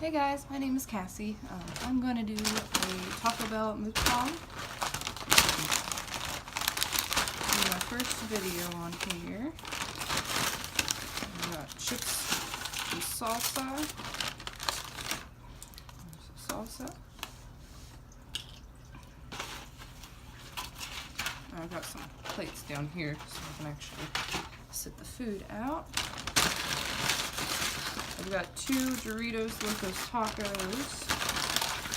Hey guys, my name is Cassie. I'm going to do a Taco Bell mukbang. This is my first video on here. We got chips and salsa. There's the salsa. I've got some plates down here so I can actually sit the food out. I've got 2 Doritos Locos Tacos,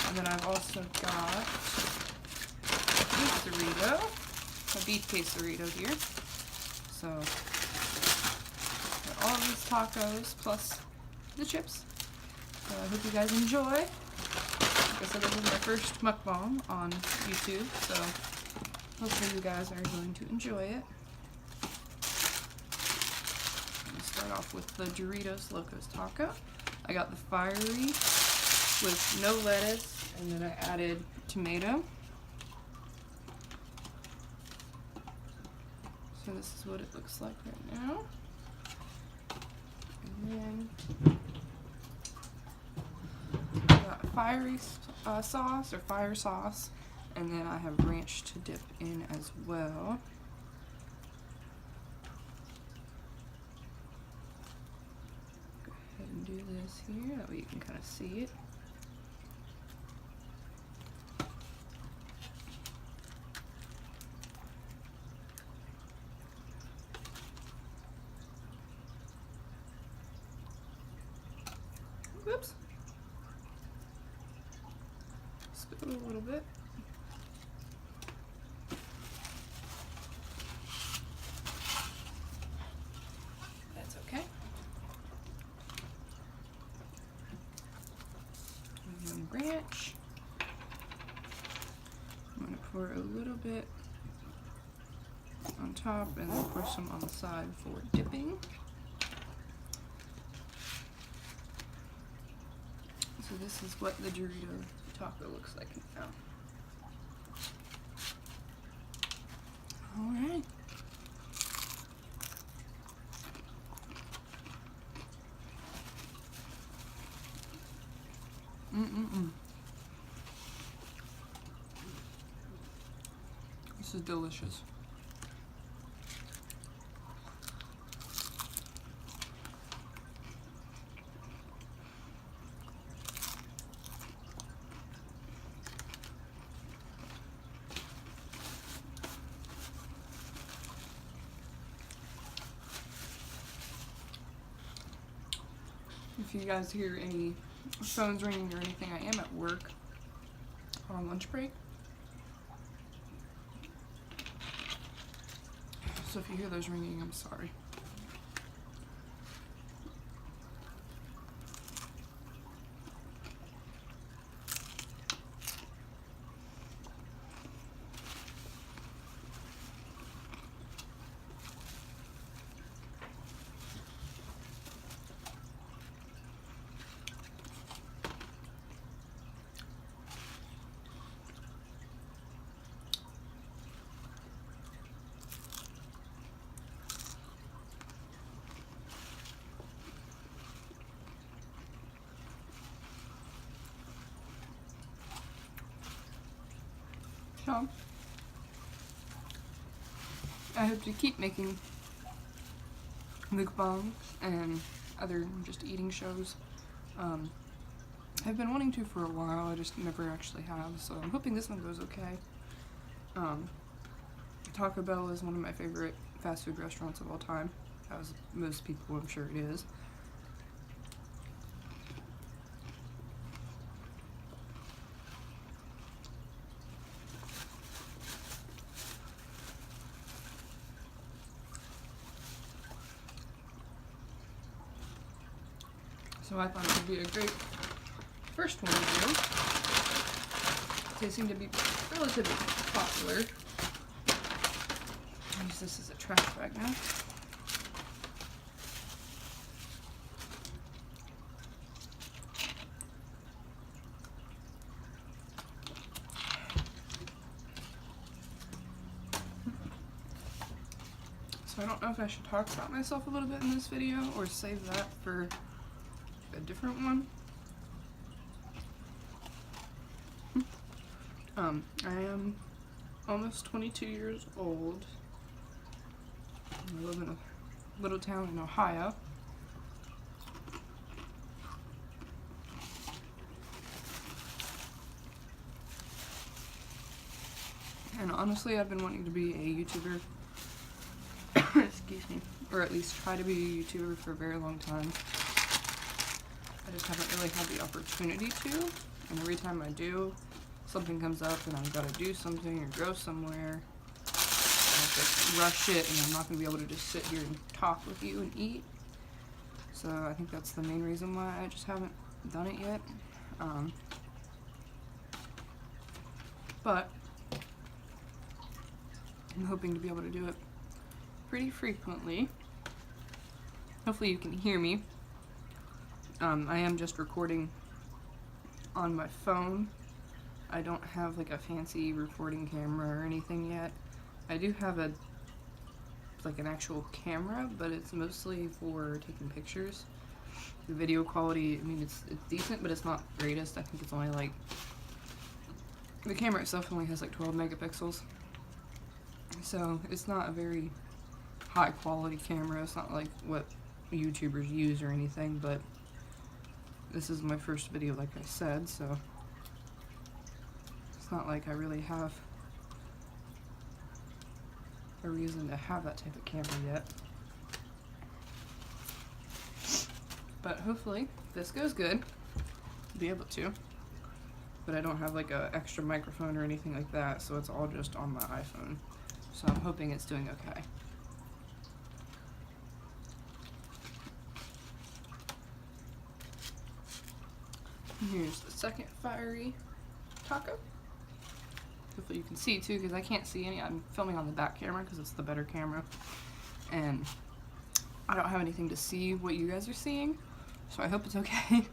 and then I've also got a beef quesarito here. So, got all of these tacos plus the chips. So I hope you guys enjoy. Like I said, this is my first mukbang on YouTube, so hopefully you guys are going to enjoy it. Start off with the Doritos Locos Taco. I got the fiery with no lettuce, and then I added tomato. So this is what it looks like right now. And then I got fiery sauce or fire sauce, and then I have ranch to dip in as well. Do this here, that way you can kind of see it. Whoops. Scoot a little bit. That's okay. Ranch. I'm going to pour a little bit on top and then pour some on the side for dipping. So this is what the Dorito taco looks like now. Alright. This is delicious. If you guys hear any phones ringing or anything, I am at work on lunch break. So if you hear those ringing, I'm sorry. So, I hope to keep making mukbangs and other just eating shows. I've been wanting to for a while, I just never actually have, so I'm hoping this one goes okay. Taco Bell is one of my favorite fast food restaurants of all time, as most people I'm sure it is. So I thought it would be a great first one to do. They seem to be relatively popular. I'll use this as a trash bag now. So I don't know if I should talk about myself a little bit in this video or save that for a different one. I am almost 22 years old. I live in a little town in Ohio. And honestly, I've been wanting to be a YouTuber, excuse me, or at least try to be a YouTuber for a very long time. I just haven't really had the opportunity to, and every time I do, something comes up and I've got to do something or go somewhere. I have to rush it, and I'm not going to be able to just sit here and talk with you and eat. So I think that's the main reason why I just haven't done it yet. But I'm hoping to be able to do it pretty frequently. Hopefully you can hear me. I am just recording on my phone. I don't have like a fancy recording camera or anything yet. I do have an actual camera, but it's mostly for taking pictures. The video quality, I mean, it's decent, but it's not greatest. I think it's only like, the camera itself only has like 12 megapixels. So it's not a very high quality camera. It's not like what YouTubers use or anything, but this is my first video, like I said, so it's not like I really have a reason to have that type of camera yet. But hopefully this goes good. I'll be able to. But I don't have like a extra microphone or anything like that, so it's all just on my iPhone. So I'm hoping it's doing okay. Here's the second fiery taco. Hopefully you can see too, because I can't see any. I'm filming on the back camera because it's the better camera. And I don't have anything to see what you guys are seeing, so I hope it's okay.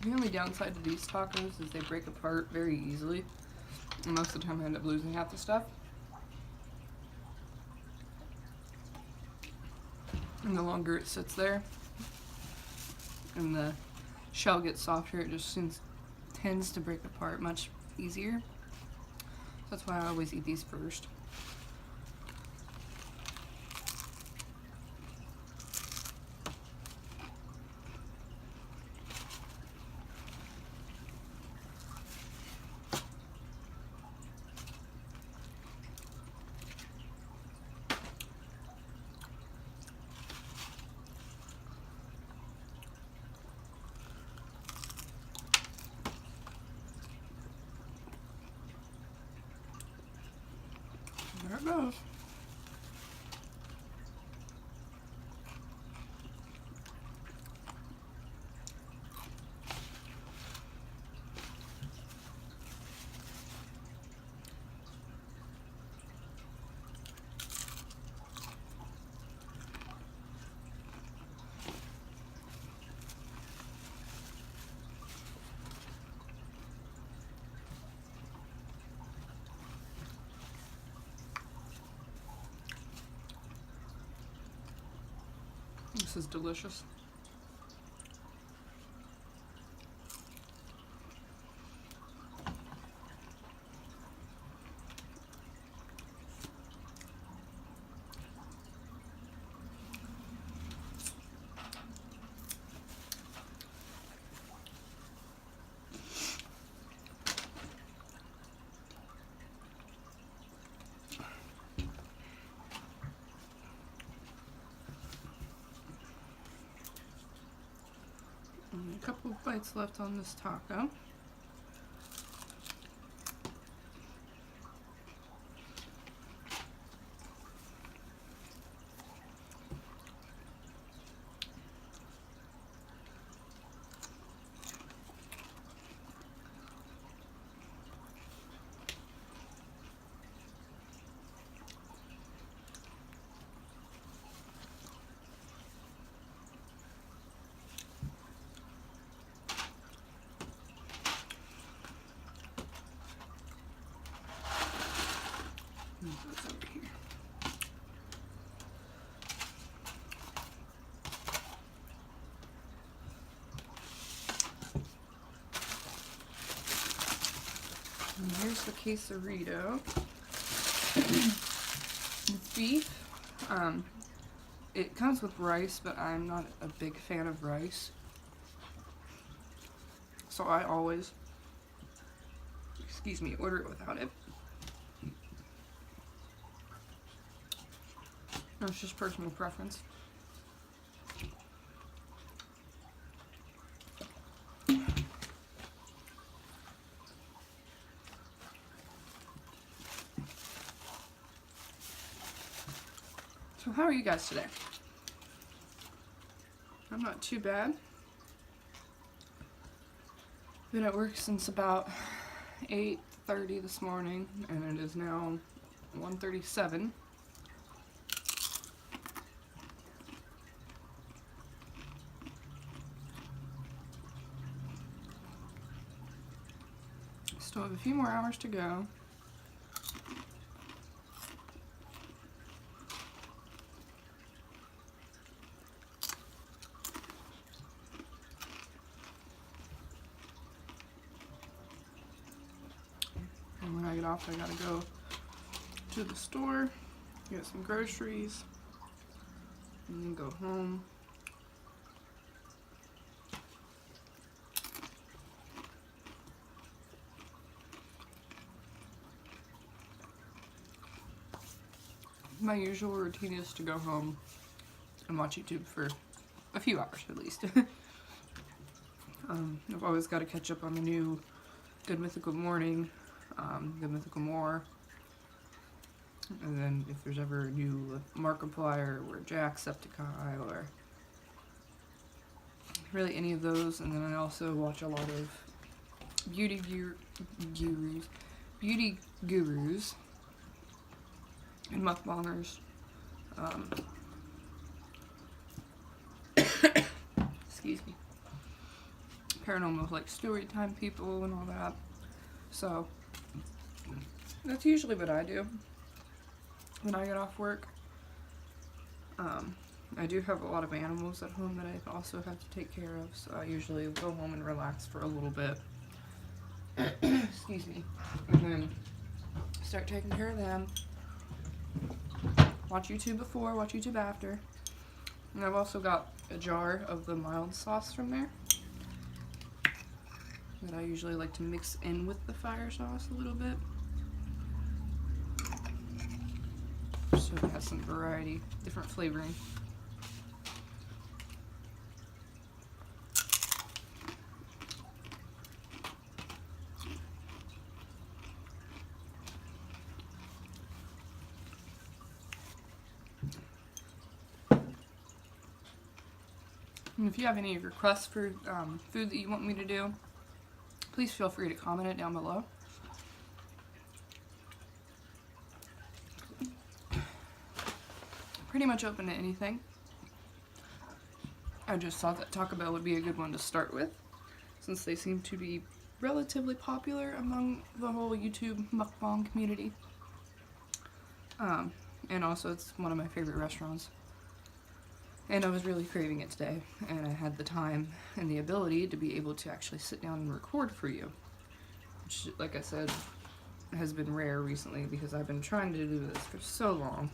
The only downside to these tacos is they break apart very easily. And most of the time I end up losing half the stuff. And the longer it sits there and the shell gets softer, it just tends to break apart much easier. That's why I always eat these first. There it goes. This is delicious. Only a couple of bites left on this taco. Move those over here. And here's the quesarito. It's beef. It comes with rice, but I'm not a big fan of rice. So I always, excuse me, order it without it. That's just personal preference. So how are you guys today? I'm not too bad. Been at work since about 8:30 this morning, and it is now 1:37. Still have a few more hours to go. And when I get off, I gotta go to the store, get some groceries, and then go home. My usual routine is to go home and watch YouTube for a few hours at least. I've always got to catch up on the new Good Mythical Morning, Good Mythical More, and then if there's ever a new Markiplier or Jacksepticeye or really any of those. And then I also watch a lot of beauty gurus and mukbangers. Excuse me. Paranormal, like story time people and all that. So that's usually what I do when I get off work. I do have a lot of animals at home that I also have to take care of, so I usually go home and relax for a little bit. Excuse me. And then start taking care of them. Watch YouTube before, watch YouTube after. And I've also got a jar of the mild sauce from there that I usually like to mix in with the fire sauce a little bit, so it has some variety, different flavoring. And if you have any requests for food that you want me to do, please feel free to comment it down below. Pretty much open to anything. I just thought that Taco Bell would be a good one to start with, since they seem to be relatively popular among the whole YouTube mukbang community. And also it's one of my favorite restaurants. And I was really craving it today, and I had the time and the ability to be able to actually sit down and record for you, which, like I said, has been rare recently because I've been trying to do this for so long,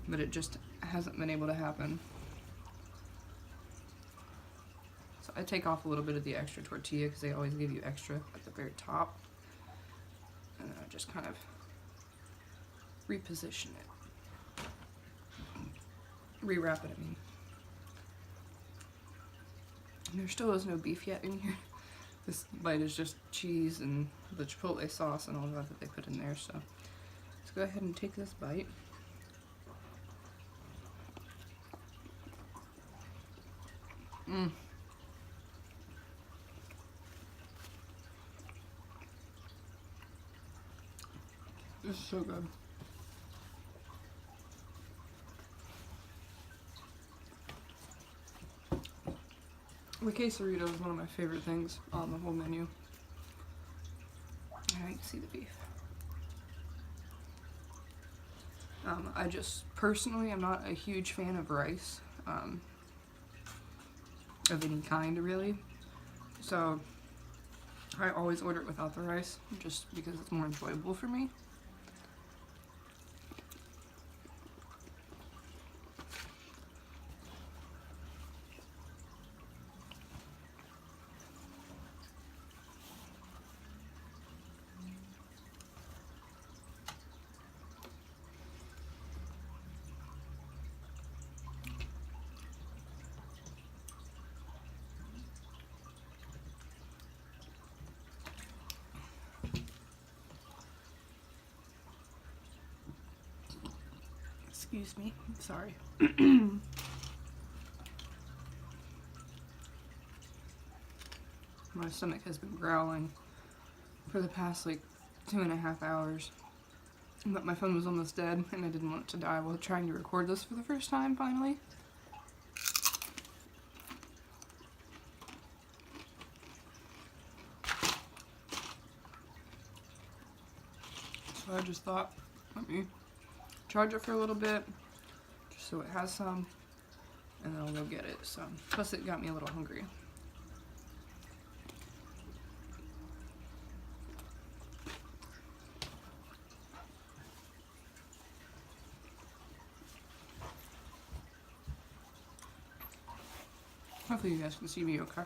but it just hasn't been able to happen. So I take off a little bit of the extra tortilla because they always give you extra at the very top, and then I just kind of reposition it. Rewrap it, I mean. And there still is no beef yet in here. This bite is just cheese and the chipotle sauce and all that they put in there, so let's go ahead and take this bite. This is so good. The quesarito is one of my favorite things on the whole menu. And you can see the beef. I just, personally, I'm not a huge fan of rice, of any kind, really. So, I always order it without the rice, just because it's more enjoyable for me. Excuse me, sorry. My stomach has been growling for the past like 2.5 hours. But my phone was almost dead and I didn't want it to die while trying to record this for the first time finally. So I just thought, let me charge it for a little bit, just so it has some, and then I'll go get it. So, plus it got me a little hungry. Hopefully you guys can see me okay.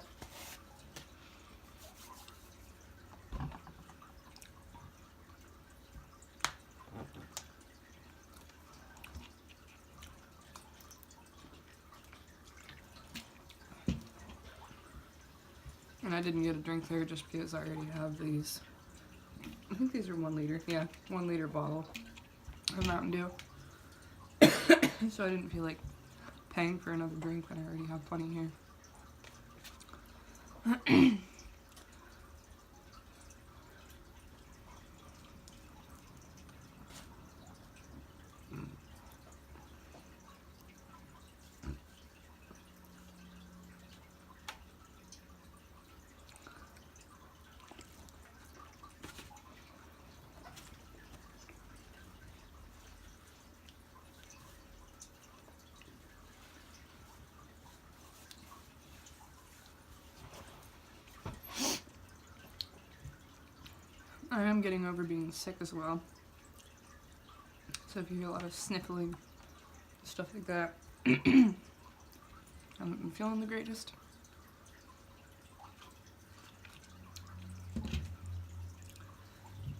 And I didn't get a drink there just because I already have these. I think these are 1 liter. Yeah, 1 liter bottle of Mountain Dew. So I didn't feel like paying for another drink when I already have plenty here. I am getting over being sick as well. So if you hear a lot of sniffling, stuff like that, I haven't been feeling the greatest.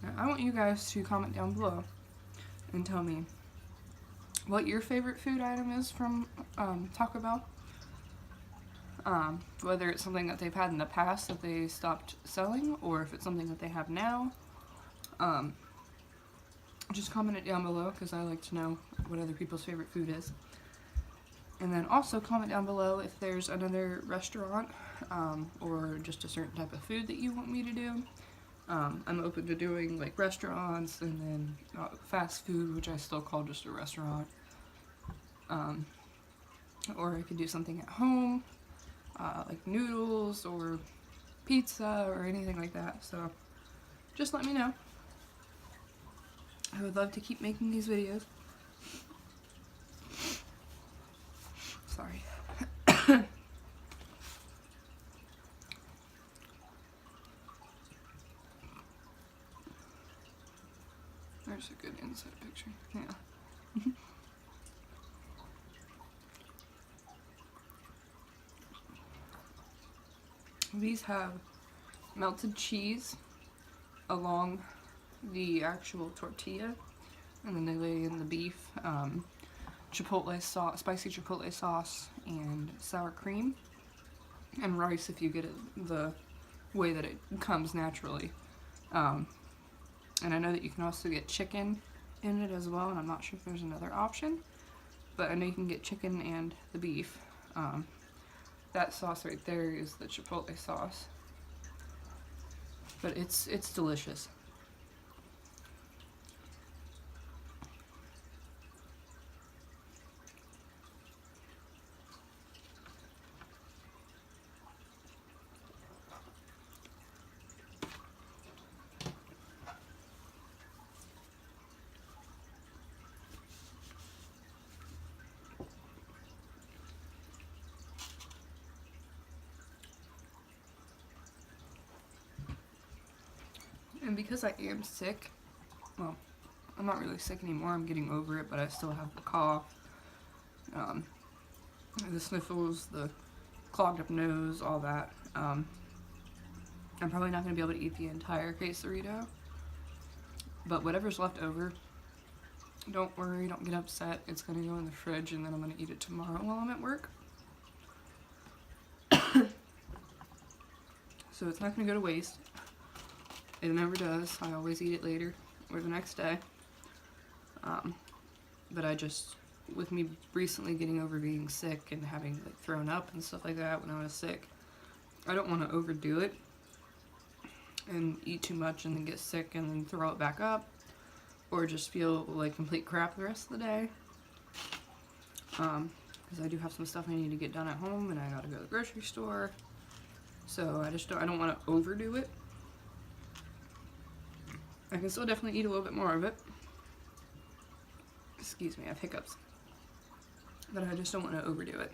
Now, I want you guys to comment down below and tell me what your favorite food item is from Taco Bell. Whether it's something that they've had in the past that they stopped selling, or if it's something that they have now. Just comment it down below, because I like to know what other people's favorite food is. And then also comment down below if there's another restaurant, or just a certain type of food that you want me to do. I'm open to doing like restaurants, and then fast food, which I still call just a restaurant. Or I could do something at home, like noodles or pizza or anything like that. So just let me know. I would love to keep making these videos. Sorry. There's a good inside picture. Yeah. These have melted cheese along the actual tortilla, and then they lay in the beef, chipotle sauce, spicy chipotle sauce, and sour cream, and rice if you get it the way that it comes naturally. And I know that you can also get chicken in it as well, and I'm not sure if there's another option, but I know you can get chicken and the beef. That sauce right there is the chipotle sauce, but it's delicious. And because I am sick, well, I'm not really sick anymore, I'm getting over it, but I still have the cough, the sniffles, the clogged up nose, all that. I'm probably not going to be able to eat the entire quesarito, but whatever's left over, don't worry, don't get upset, it's going to go in the fridge and then I'm going to eat it tomorrow while I'm at work. So it's not going to go to waste. It never does. I always eat it later or the next day. But I just, with me recently getting over being sick and having like thrown up and stuff like that when I was sick, I don't want to overdo it and eat too much and then get sick and then throw it back up, or just feel like complete crap the rest of the day. Because I do have some stuff I need to get done at home and I gotta go to the grocery store. So I don't want to overdo it. I can still definitely eat a little bit more of it. Excuse me, I have hiccups. But I just don't want to overdo it.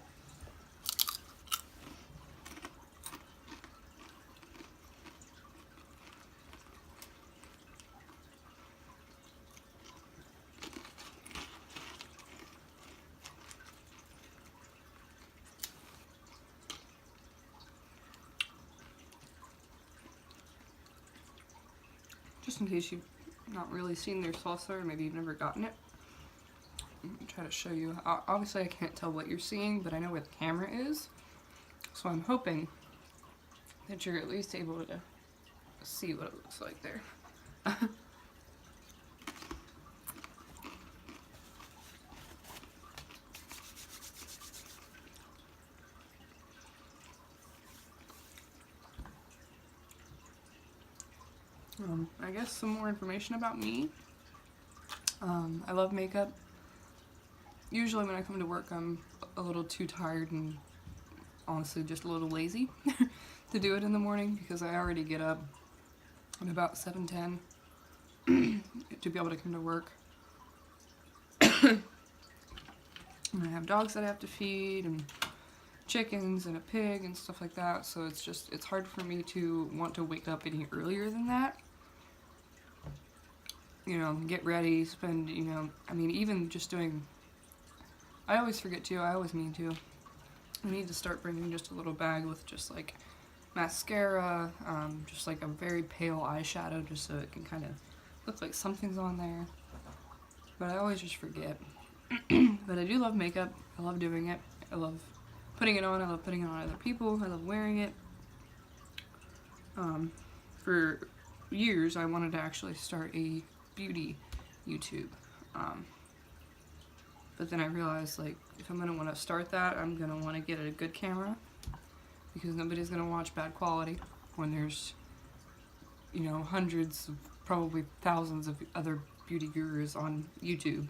Just in case you've not really seen their salsa, or maybe you've never gotten it. I'm gonna try to show you. Obviously I can't tell what you're seeing, but I know where the camera is. So I'm hoping that you're at least able to see what it looks like there. I guess some more information about me. I love makeup. Usually when I come to work I'm a little too tired and honestly just a little lazy to do it in the morning, because I already get up at about 7:10 to be able to come to work. And I have dogs that I have to feed, and chickens and a pig and stuff like that, so it's hard for me to want to wake up any earlier than that. You know, get ready, spend, you know, I mean, even just doing, I always forget to, I always mean to. I need to start bringing just a little bag with just like mascara, just like a very pale eyeshadow, just so it can kind of look like something's on there. But I always just forget. But I do love makeup. I love doing it. I love putting it on. I love putting it on other people. I love wearing it. For years, I wanted to actually start a beauty YouTube. But then I realized, like, if I'm going to want to start that, I'm going to want to get a good camera, because nobody's going to watch bad quality when there's, you know, hundreds, probably thousands of other beauty gurus on YouTube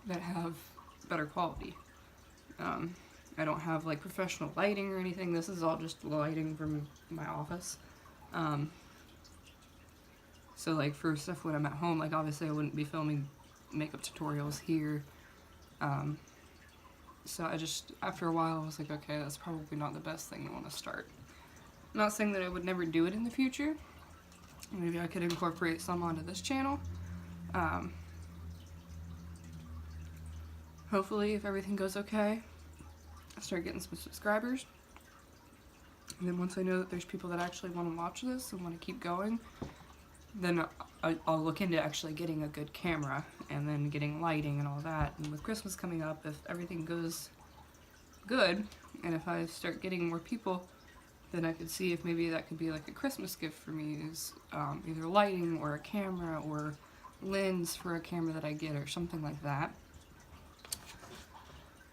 that have better quality. I don't have like professional lighting or anything. This is all just lighting from my office. So like for stuff when I'm at home, like obviously I wouldn't be filming makeup tutorials here. So I just, after a while I was like, okay, that's probably not the best thing to want to start. I'm not saying that I would never do it in the future. Maybe I could incorporate some onto this channel. Hopefully, if everything goes okay, I'll start getting some subscribers. And then once I know that there's people that actually want to watch this and want to keep going, then I'll look into actually getting a good camera and then getting lighting and all that. And with Christmas coming up, if everything goes good, and if I start getting more people, then I could see if maybe that could be like a Christmas gift for me, is either lighting or a camera or lens for a camera that I get or something like that.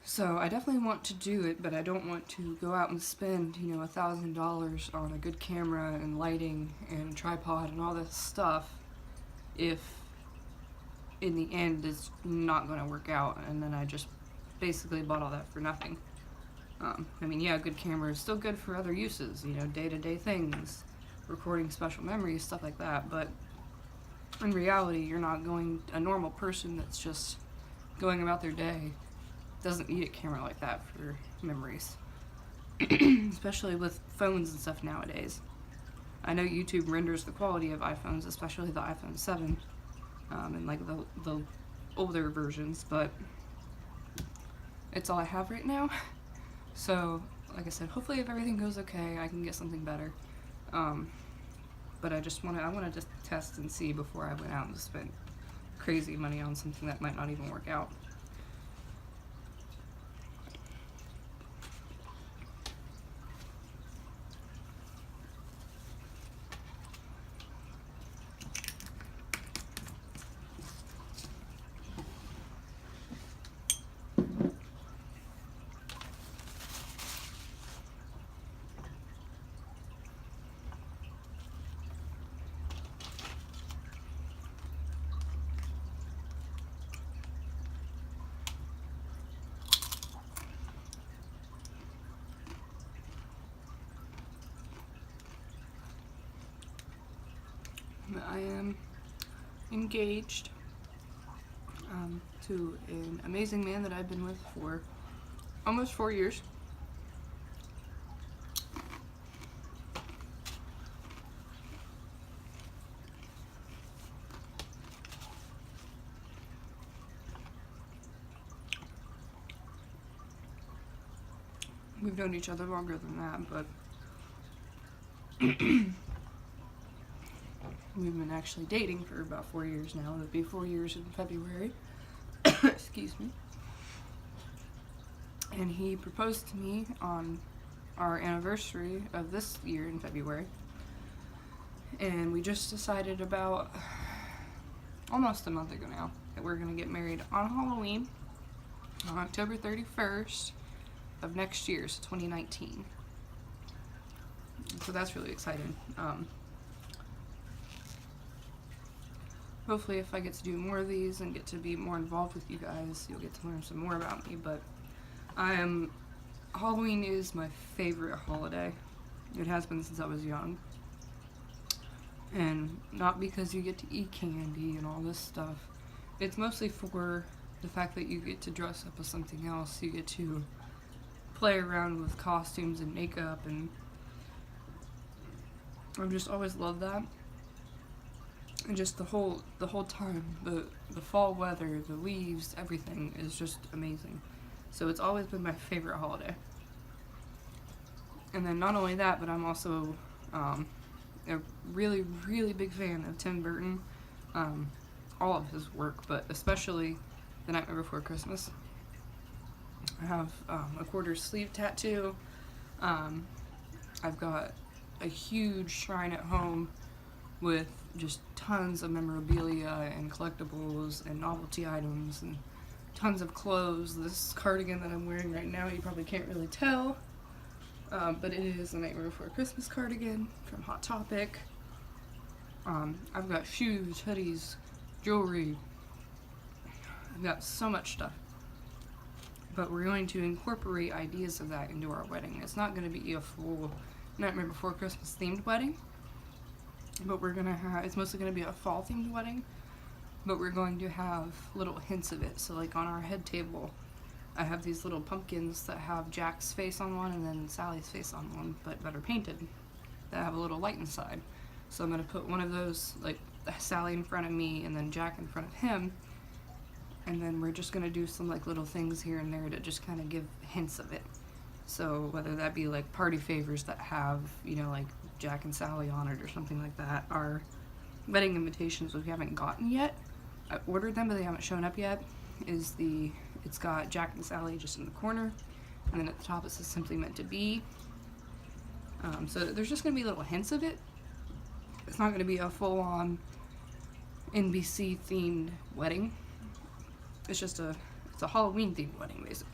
So I definitely want to do it, but I don't want to go out and spend, you know, $1,000 on a good camera and lighting and tripod and all this stuff if in the end it's not going to work out, and then I just basically bought all that for nothing. I mean, yeah, a good camera is still good for other uses, you know, day-to-day things, recording special memories, stuff like that, but in reality, you're not going, a normal person that's just going about their day doesn't need a camera like that for memories. Especially with phones and stuff nowadays. I know YouTube renders the quality of iPhones, especially the iPhone 7, and like the older versions, but it's all I have right now. So, like I said, hopefully if everything goes okay, I can get something better. But I wanted to test and see before I went out and spent crazy money on something that might not even work out. I am engaged to an amazing man that I've been with for almost 4 years. We've known each other longer than that, but we've been actually dating for about 4 years now. It'll be 4 years in February. Excuse me. And he proposed to me on our anniversary of this year in February. And we just decided about almost a month ago now that we're going to get married on Halloween on October 31st of next year, so 2019. So that's really exciting. Hopefully if I get to do more of these and get to be more involved with you guys, you'll get to learn some more about me. But Halloween is my favorite holiday. It has been since I was young. And not because you get to eat candy and all this stuff. It's mostly for the fact that you get to dress up as something else. You get to play around with costumes and makeup, and I've just always loved that. And just the whole time, the fall weather, the leaves, everything is just amazing. So it's always been my favorite holiday. And then not only that, but I'm also a really, really big fan of Tim Burton. All of his work, but especially The Nightmare Before Christmas. I have a quarter sleeve tattoo. I've got a huge shrine at home with just tons of memorabilia and collectibles and novelty items and tons of clothes. This cardigan that I'm wearing right now, you probably can't really tell, but it is a Nightmare Before Christmas cardigan from Hot Topic. I've got shoes, hoodies, jewelry. I've got so much stuff. But we're going to incorporate ideas of that into our wedding. It's not going to be a full Nightmare Before Christmas themed wedding, but it's mostly going to be a fall themed wedding, but we're going to have little hints of it. So like on our head table, I have these little pumpkins that have Jack's face on one and then Sally's face on one, but that are painted, that have a little light inside. So I'm going to put one of those, like Sally in front of me and then Jack in front of him, and then we're just going to do some like little things here and there to just kind of give hints of it. So whether that be like party favors that have, like Jack and Sally on it or something like that. Our wedding invitations, which we haven't gotten yet, I ordered them but they haven't shown up yet, it's got Jack and Sally just in the corner, and then at the top it says Simply Meant to Be. So there's just going to be little hints of it. It's not going to be a full-on NBC themed wedding. It's just it's a Halloween themed wedding basically.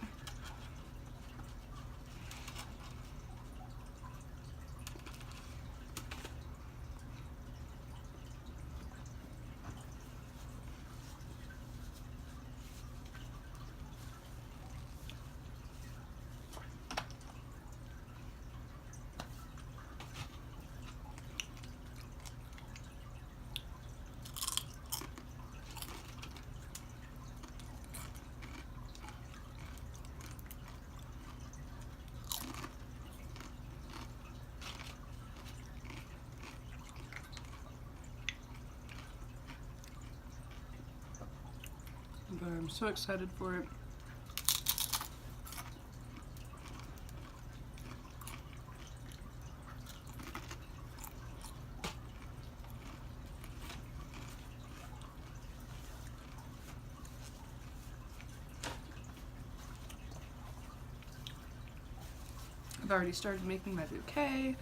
but I'm so excited for it. I've already started making my bouquet.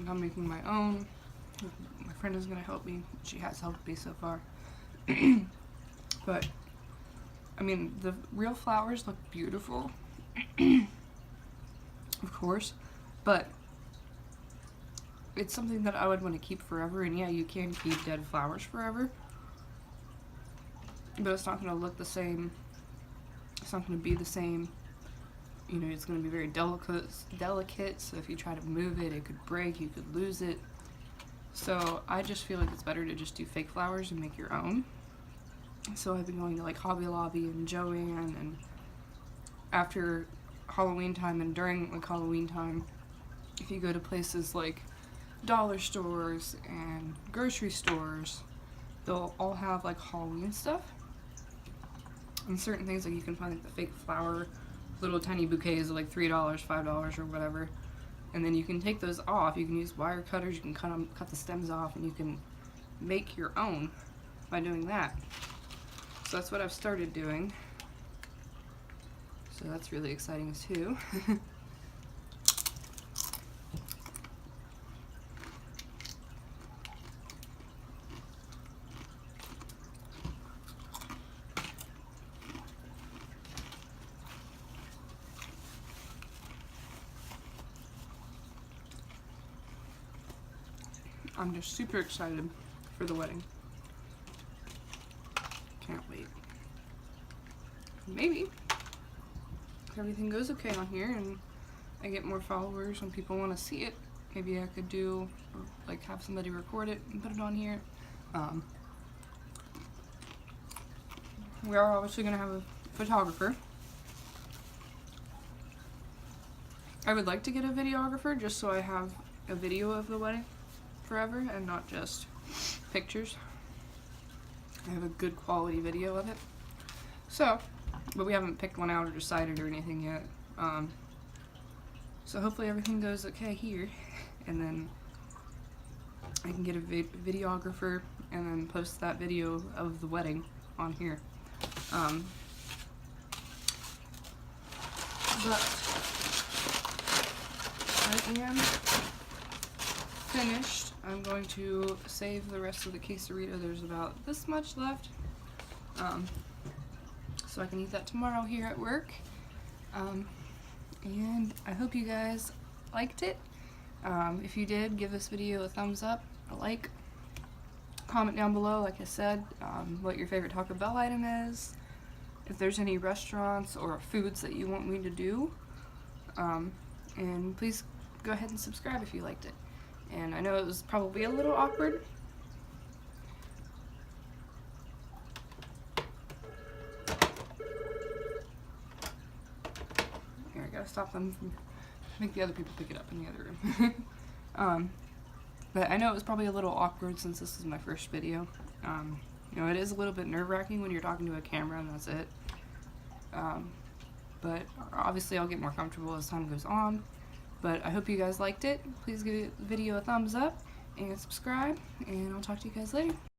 I'm making my own. My friend is going to help me. She has helped me so far. But, I mean, the real flowers look beautiful. Of course. But, it's something that I would want to keep forever. And yeah, you can keep dead flowers forever. But it's not going to look the same. It's not going to be the same. You know, it's going to be very delicate, so if you try to move it, it could break, you could lose it. So I just feel like it's better to just do fake flowers and make your own. So I've been going to like Hobby Lobby and Joann, and after Halloween time and during like Halloween time, if you go to places like dollar stores and grocery stores, they'll all have like Halloween stuff. And certain things, like you can find like the fake flower little tiny bouquets of like $3, $5 or whatever, and then you can take those off. You can use wire cutters, you can cut the stems off, and you can make your own by doing that. So that's what I've started doing, so that's really exciting too. I'm just super excited for the wedding. Can't wait. Maybe if everything goes okay on here and I get more followers and people want to see it, maybe I could do, like, have somebody record it and put it on here. We are obviously going to have a photographer. I would like to get a videographer just so I have a video of the wedding forever and not just pictures. I have a good quality video of it. So, but we haven't picked one out or decided or anything yet. So hopefully everything goes okay here, and then I can get a videographer and then post that video of the wedding on here. But I am finished. I'm going to save the rest of the quesarito. There's about this much left, so I can eat that tomorrow here at work. And I hope you guys liked it. If you did, give this video a thumbs up, a like, comment down below, like I said, what your favorite Taco Bell item is, if there's any restaurants or foods that you want me to do, and please go ahead and subscribe if you liked it. And I know it was probably a little awkward. Here, I gotta stop them from, make the other people pick it up in the other room. But I know it was probably a little awkward since this is my first video. You know, it is a little bit nerve-wracking when you're talking to a camera and that's it. But obviously I'll get more comfortable as time goes on. But I hope you guys liked it. Please give the video a thumbs up and subscribe, and I'll talk to you guys later.